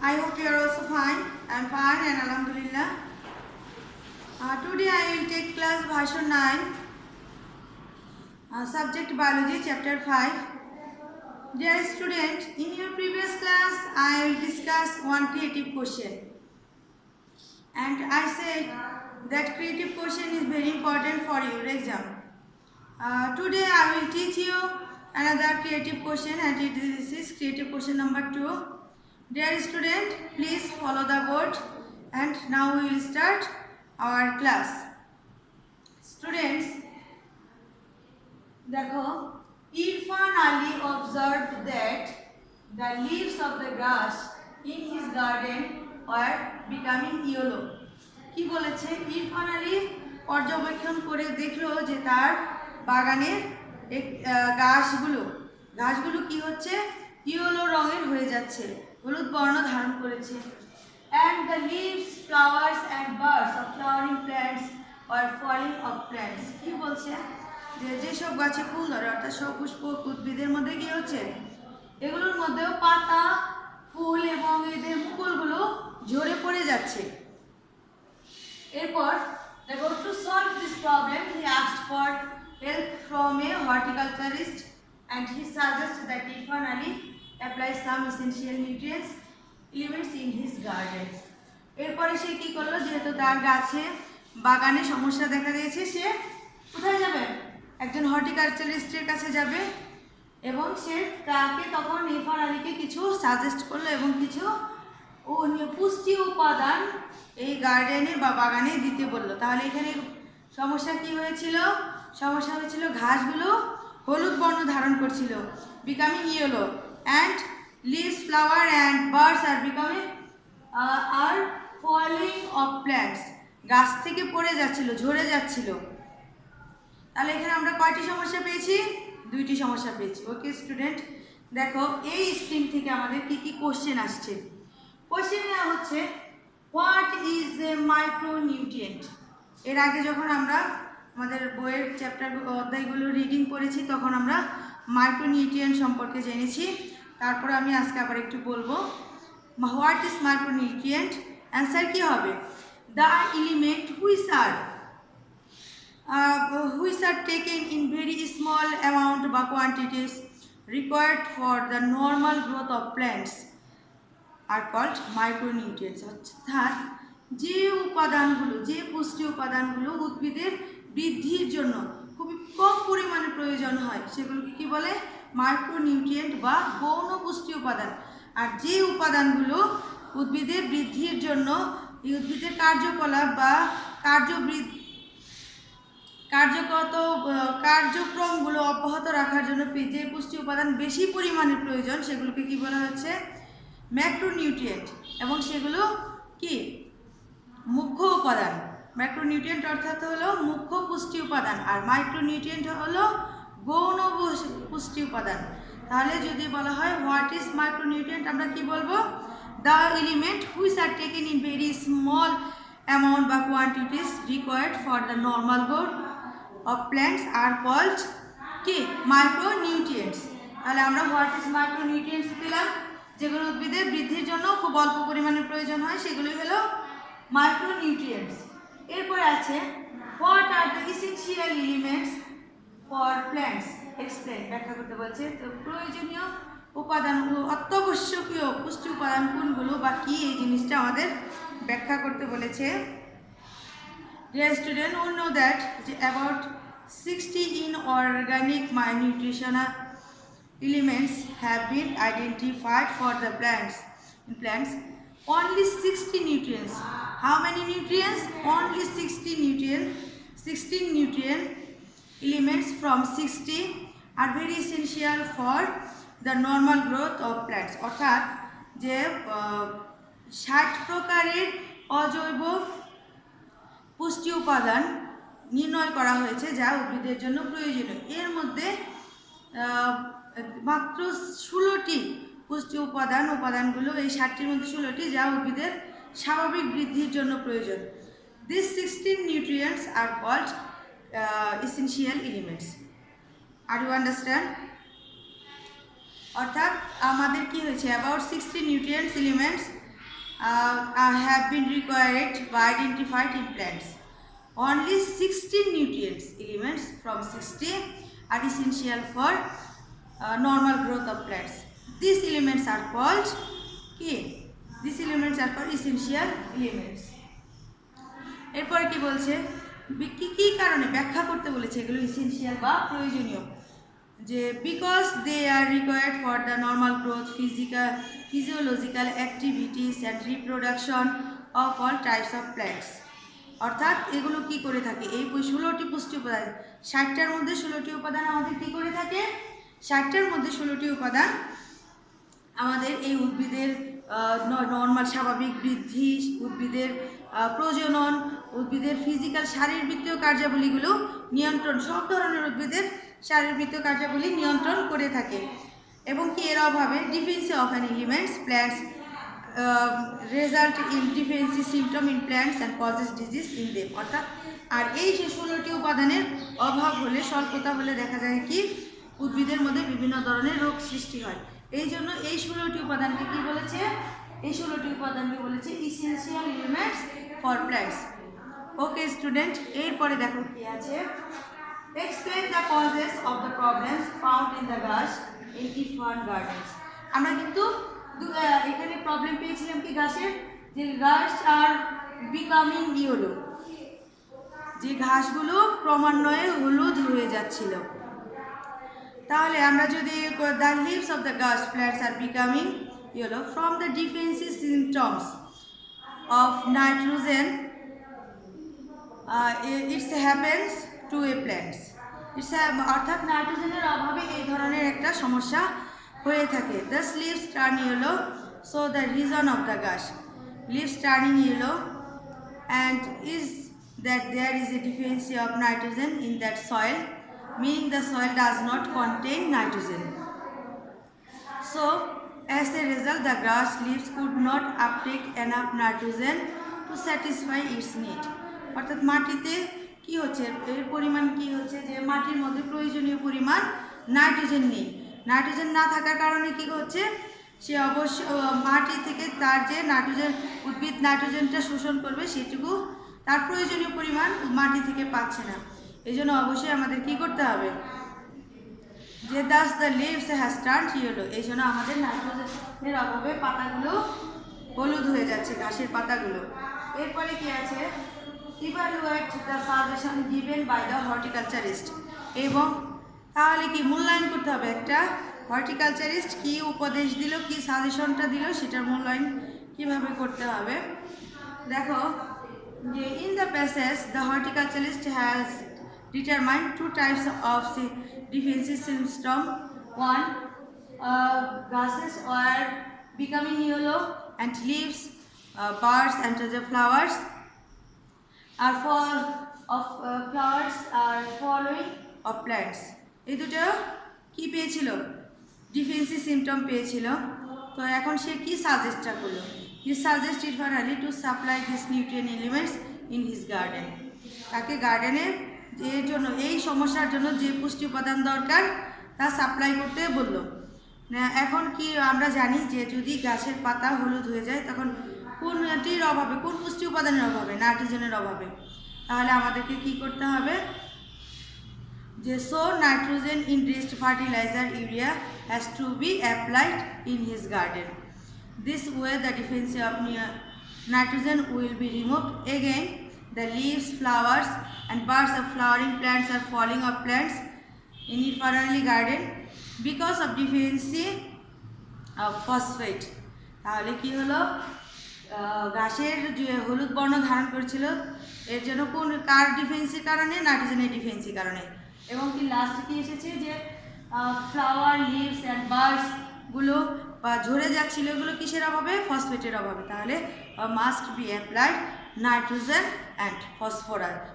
I hope you are also fine. I am fine and Alhamdulillah. Today I will take class Bhashan 9, subject Biology, chapter 5. Dear student, in your previous class I will discuss one creative question. And I said that creative question is very important for your exam. Today I will teach you another creative question, and this is creative question number 2. Dear student, please follow the board, and now we will start our class. Students, देखो, Irfan Ali observed that the leaves of the grass in his garden were becoming yellow. কি বলেছে? ইরফান আলী পর্যবেক্ষণ করে দেখলো যে তার বাগানের ঘাসগুলো কি হচ্ছে, ইয়েলো রঙের হয়ে যাচ্ছে, হলুদ বর্ণ ধারণ করেছে। And the leaves, flowers and buds of flowering plants were falling off plants. কি বলছে? যেসব গাছে ফুল ধরে অর্থাৎ সপুষ্পক উদ্ভিদের মধ্যে কি হচ্ছে, এগুলোর মধ্যেও পাতা, ফুল এবং এদের মুকুলগুলো ঝরে পড়ে যাচ্ছে। এরপর দেখো, to solve this problem he asked for help from a horticulturist and he suggested that Irfan Ali apply some essential nutrients elements in his garden. এরপরে সে কি করলো, যেহেতু তার বাগানে সমস্যা দেখা দিয়েছে, সে কোথায় যাবে? একজন হর্টিকালচারিস্টের কাছে যাবে এবং সে তাকে তখন ইরফান আলীকে কিছু সাজেস্ট করলো এবং কিছু পুষ্টি উপাদান এই গার্ডেনে বা বাগানে দিতে বললো। তাহলে এখানে সমস্যা কি হয়েছিল? সমস্যা হয়েছিল ঘাসগুলো হলুদ বর্ণ ধারণ করছিল, becoming yellow, and leaves, flower and birds are becoming are falling off plants, গাছ থেকে পড়ে যাচ্ছিল, ঝরে যাচ্ছিল। তাহলে এখানে আমরা কয়টি সমস্যা পেয়েছি? দুইটি সমস্যা পেয়েছি। ওকে স্টুডেন্ট, দেখো এই স্ট্রিম থেকে আমাদের কি কি কোশ্চেন আসছে। কোশ্চেন নেওয়া হচ্ছে হোয়াট ইজ এ মাইক্রোনিউট্রিয়েন্ট। এর আগে যখন আমরা আমাদের বইয়ের চ্যাপ্টার অধ্যায়গুলো রিডিং করেছি তখন আমরা মাইক্রোনিউট্রিয়েন্ট সম্পর্কে জেনেছি। তারপরে আমি আজকে আবার একটু বলবো হোয়াট ইজ মাইক্রোনিউট্রিয়েন্ট। অ্যান্সার কি হবে? The element which are taken in very small amount বা quantities required for the normal growth of plants are called micronutrients. অর্থাৎ যে পুষ্টি উপাদানগুলো উদ্ভিদের বৃদ্ধির জন্য খুবই কম পরিমাণে প্রয়োজন হয় সেগুলোকে কি বলে? মাইক্রোনিউট্রিয়েন্ট বা গৌণ পুষ্টি উপাদান। আর যে উপাদানগুলো উদ্ভিদের বৃদ্ধির জন্য উদ্ভিদের কার্যকলাপ বা কার্যক্রমগুলো অব্যাহত রাখার জন্য যে পুষ্টি উপাদান বেশি পরিমাণে প্রয়োজন সেগুলোকে কি বলা হচ্ছে? ম্যাক্রোনিউট্রিয়েন্ট। এবং সেগুলো কি? মুখ্য উপাদান। ম্যাক্রোনিউট্রিয়েন্ট অর্থাৎ হলো মুখ্য পুষ্টি উপাদান, আর মাইক্রোনিউট্রিয়েন্ট হলো গৌণ পুষ্টি উপাদান। তাহলে যদি বলা হয় হোয়াট ইজ মাইক্রোনিউট্রিয়েন্ট, আমরা কি বলবো? The element which are taken in very small amount বা quantities required for the normal growth of plants are called কি? মাইক্রোনিউট্রিয়েন্টস। তাহলে আমরা হোয়াট ইজ মাইক্রোনিউট্রিয়েন্টস পেলাম, যেগুলো উদ্ভিদের বৃদ্ধির জন্য খুব অল্প পরিমাণে প্রয়োজন হয় সেগুলোই হলো মাইক্রোনিউট্রিয়েন্টস। এরপরে আছে what are the essential elements for plants, explain, ব্যাখ্যা করতে বলছে। তো প্রয়োজনীয় উপাদান, অত্যাবশ্যকীয় পুষ্টি উপাদান কোনগুলো বা কি, এই জিনিসটা আমাদের ব্যাখ্যা করতে বলেছে। Dear student, we know that about 60 inorganic nutritional elements have been identified for the plants. In plants, only 60 nutrients. How many nutrients? Only 16 nutrient elements from 60 are very essential for the normal growth of plants. অর্থাৎ যে 60 প্রকারের অজৈব পুষ্টি উপাদান নির্ণয় করা হয়েছে যা উদ্ভিদের জন্য প্রয়োজনীয়। এর মধ্যে মাত্র 16টি পুষ্টি উপাদানগুলো, এই 60টির মধ্যে 16টি যা উদ্ভিদের স্বাভাবিক বৃদ্ধির জন্য প্রয়োজন। These 16 nutrients are called essential elements. Are you understand? অর্থাৎ আমাদের কি হয়েছে, about 60 nutrients elements have been required by identified in plants. Only 16 nutrients elements from 60 are essential for normal growth of plants. These elements are called key. These elements are called essential elements. এরপরে কি বলছে, কি কি কারণে ব্যাখ্যা করতে বলেছে এগুলো এসেনশিয়াল বা প্রয়োজনীয়, যে because they are required for the normal growth, physiological activities and reproduction of all types of plants. অর্থাৎ এগুলো কি করে থাকে, এই 16টি পুষ্টি উপাদান, 60টার মধ্যে 16টি উপাদান আমাদের কি করে থাকে, 60টার মধ্যে 16টি উপাদান আমাদের এই উদ্ভিদের নর্মাল স্বাভাবিক বৃদ্ধি, উদ্ভিদের প্রজনন, উদ্ভিদের ফিজিক্যাল শারীরবৃত্তীয় কার্যাবলীগুলো নিয়ন্ত্রণ, সব ধরনের উদ্ভিদের শারীরবৃত্তীয় কার্যাবলী নিয়ন্ত্রণ করে থাকে। এবং কি এর অভাবে deficiency of an elements plants result in deficiency symptom in plants and causes disease in them. অর্থাৎ আর এই যে 16টি উপাদানের অভাব হলে, স্বল্পতা হলে দেখা যায় কি উদ্ভিদের মধ্যে বিভিন্ন ধরনের রোগ সৃষ্টি হয়। এই জন্য এই 16টি উপাদানকে কি বলেছে, এই 16টি উপাদানকে বলেছে essential elements for plants. Okay student, এরপরে দেখো কি আছে, explain the causes of the problems found in the গাছ ইন ইফান গার্ডেন্স। আমরা কিন্তু এখানে প্রবলেম পেয়েছিলাম কি গাছের, যে গাছ আর বিকামিং ইয়েলো, যে ঘাসগুলো ক্রমান্বয়ে হলুদ হয়ে যাচ্ছিল। তাহলে আমরা যদি দ্য লিভস অফ দ্য গাছ plants R becoming yellow from the deficiency symptoms of nitrogen it's happens to A plants. অর্থাৎ নাইট্রোজেনের অভাবে এই ধরনের একটা সমস্যা হয়ে থাকে। Thus leaves turn yellow, so the reason of the gash, leaves turning yellow, and is that there is a deficiency of nitrogen in that soil, meaning the soil does not contain nitrogen. So as a result the grass leaves could not uptake enough nitrogen to satisfy its need. অর্থাৎ মাটিতে কি হচ্ছে, এর পরিমাণ কি হচ্ছে, যে মাটির মধ্যে প্রয়োজনীয় পরিমাণ নাইট্রোজেন নেই। নাইট্রোজেন না থাকার কারণে কি হচ্ছে, সে অবশ্য মাটি থেকে তার যে নাইট্রোজেন, উদ্ভিদ নাইট্রোজেনটা শোষণ করবে সেটুকু তার প্রয়োজনীয় পরিমাণ মাটি থেকে পাচ্ছে না। এই জন্য অবশ্যই আমাদের কি করতে হবে, যে thus the leaves has turned yellow, এই জন্য আমাদের নাইট্রোজেনের অভাবে পাতাগুলো হলুদ হয়ে যাচ্ছে, ঘাসের পাতাগুলো। এরপরে কি আছে, evaluate the suggestion given by the horticulturist. এবং তাহলে কি মূল্যায়ন করতে হবে, একটা হর্টিকালচারিস্ট কি উপদেশ দিল, কি সাজেশনটা দিল, সেটার মূল্যায়ন কিভাবে করতে হবে। দেখো যে in the passage the horticulturist has determined 2 types of defensive system. One, grasses are becoming yellow and leaves, birds and the flowers are flowers are following of plants. এই দুটো কি পেয়েছিল, ডিফেন্সিভ সিমটম পেয়েছিল। তো এখন সে কি সাজেস্টটা করলো, he suggested finally to supply this nutrient elements in his garden. তাকে গার্ডেনের এর জন্য, এই সমস্যার জন্য যে পুষ্টি উপাদান দরকার তা সাপ্লাই করতে বললো। এখন কি আমরা জানি যে যদি গাছের পাতা হলুদ হয়ে যায় তখন কোনটির অভাবে, কোন পুষ্টি উপাদানের অভাবে, নাইট্রোজেনের অভাবে। তাহলে আমাদেরকে কি করতে হবে, যে so nitrogen enriched fertilizer urea has to be applied in his garden. This way the deficiency of nitrogen will be removed. Again the leaves, flowers and buds of flowering plants are falling off plants in infernally garden because of deficiency of phosphate. তাহলে কি হলো, ঘাসের যে হলুদ বর্ণ ধারণ করেছিল এর জন্য কোন কার ডিফেন্সির কারণে, নাইট্রোজেনের ডিফেন্সির কারণে। এবং কি লাস্টে কি এসেছে, যে ফ্লাওয়ার, লিভস অ্যান্ড বার্ডসগুলো বা ঝরে যাচ্ছিল, এগুলো কিসের অভাবে, ফসফেটের অভাবে। তাহলে must be applied nitrogen and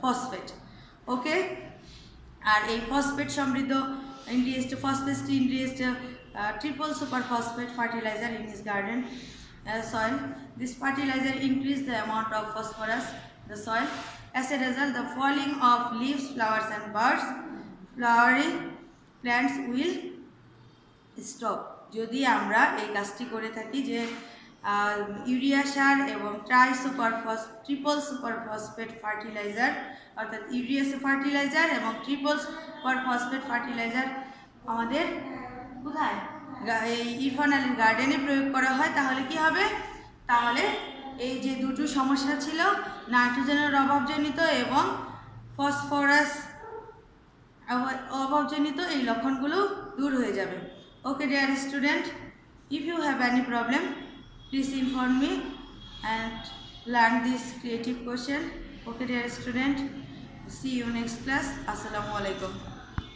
phosphate. Okay, আর এই ফসফেট সমৃদ্ধ ইন্ডিয়েস্ট triple super phosphate fertilizer in his garden soil. This fertilizer increase the amount of phosphorus in the soil. As a result, the falling of leaves, flowers and birds, flowering plants will stop. যদি আমরা এই কাজটি করে থাকি, যে urea সার এবং triple super phosphate fertiliser অর্থাৎ urea fertiliser এবং ট্রিপল সুপার ফসফেট ফার্টিলাইজার আমাদের কোথায় এই ইরফান আলীর গার্ডেনে প্রয়োগ করা হয়, তাহলে কি হবে? তাহলে এই যে দুটো সমস্যা ছিল, নাইট্রোজেনের অভাবজনিত এবং ফসফরাস অভাবজনিত, এই লক্ষণগুলো দূর হয়ে যাবে। Okay dear student, if you have any problem, please inform me and learn this creative question. Okay dear student, see you next class. Assalamu alaikum.